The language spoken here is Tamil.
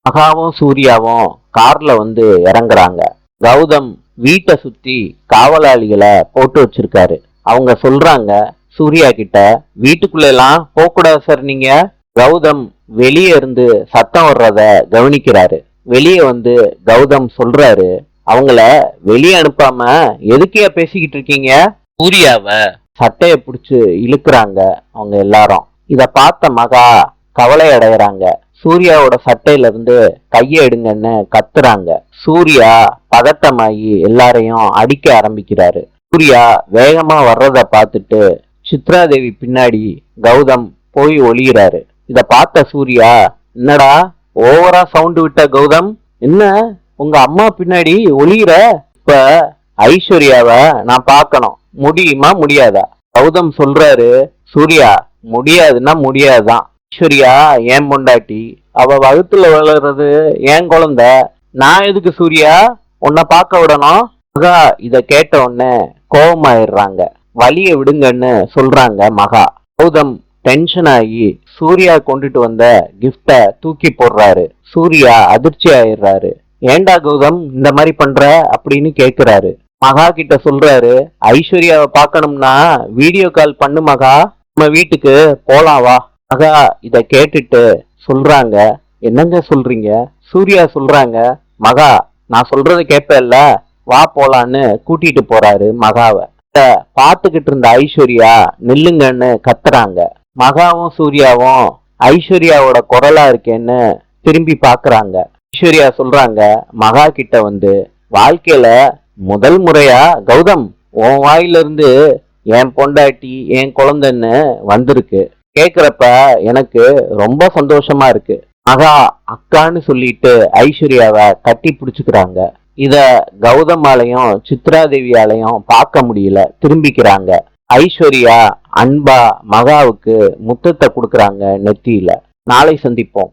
மகாவும் சூர்யாவும் கார்ல வந்து இறங்குறாங்க. கௌதம் வீட்டை சுத்தி காவலாளிகளை போட்டு வச்சிருக்காரு. அவங்க சொல்றாங்க சூர்யா கிட்ட, வீட்டுக்குள்ள எல்லாம் போக கூடாது சார் நீங்க. கௌதம் வெளியே இருந்து சத்தம் வர்றத கவனிக்கிறாரு. வெளியே வந்து கௌதம் சொல்றாரு, அவங்கள வெளியே அனுப்பாம எதுக்கையா பேசிக்கிட்டு இருக்கீங்க? சூர்யாவ சட்டைய பிடிச்சு இழுக்கிறாங்க அவங்க எல்லாரும். இத பார்த்த மகா கவலை அடைகிறாங்க. சூர்யாவோட சட்டையில இருந்து கையை எடுங்கன்னு கத்துறாங்க. சூர்யா பதட்டமாயி எல்லாரையும் அடிக்க ஆரம்பிக்கிறாரு. சூர்யா வேகமா வர்றத பார்த்துட்டு சித்ராதேவி பின்னாடி கௌதம் போய் ஒளியிறாரு. இத பார்த்த சூர்யா, என்னடா ஓவரா சவுண்ட் விட்ட கௌதம், என்ன உங்க அம்மா பின்னாடி ஒளியிற? இப்ப ஐஸ்வர்யாவ நான் பார்க்கணும், முடியுமா முடியாதா? கௌதம் சொல்றாரு, சூர்யா முடியாதுன்னா முடியாதுதான். ஐஸ்வர்யா ஏன் பொண்டாட்டி, அவ வகுத்துல வளர்றது ஏன் குழந்தை, நான் எதுக்கு சூர்யா உன்னை பார்க்க விடணும்? மகா இத கேட்ட உடனே கோபமாயிடுறாங்க. வலிய விடுங்கன்னு சொல்றாங்க மகா. கௌதம் டென்ஷன் ஆகி சூர்யா கொண்டுட்டு வந்த கிஃப்ட தூக்கி போடுறாரு. சூர்யா அதிர்ச்சி ஆயிடுறாரு. ஏண்டா கௌதம் இந்த மாதிரி பண்ற அப்படின்னு கேக்குறாரு. மகா கிட்ட சொல்றாரு, ஐஸ்வர்யாவை பார்க்கணும்னா வீடியோ கால் பண்ணு மகா, நம்ம வீட்டுக்கு போலாம் வா. மகா இத கேட்டுட்டு சொல்றாங்க, என்னங்க சொல்றீங்க? சூர்யா சொல்றாங்க, மகா நான் சொல்றத கேட்பல்ல, வா போலான்னு கூட்டிட்டு போறாரு மகாவை. பாத்துக்கிட்டு இருந்த ஐஸ்வர்யா நில்லுங்கன்னு கத்துறாங்க. மகாவும் சூர்யாவும் ஐஸ்வர்யாவோட குரலா இருக்கேன்னு திரும்பி பாக்குறாங்க. ஐஸ்வர்யா சொல்றாங்க மகா கிட்ட வந்து, வாழ்க்கையில முதல் முறையா கௌதம் உன் வாயில இருந்து என் பொண்டாட்டி என் குழந்தைன்னு வந்திருக்கு. கேக்குறப்ப எனக்கு ரொம்ப சந்தோஷமா இருக்கு. மகா அக்கான்னு சொல்லிட்டு ஐஸ்வர்யாவை கட்டி பிடிச்சுக்கிறாங்க. இத கௌதமாலையும் சித்ராதேவியாலையும் பார்க்க முடியல, திரும்பிக்கிறாங்க. ஐஸ்வர்யா அன்பா மகாவுக்கு முத்தத்தை கொடுக்கறாங்க நெத்தியில. நாளை சந்திப்போம்.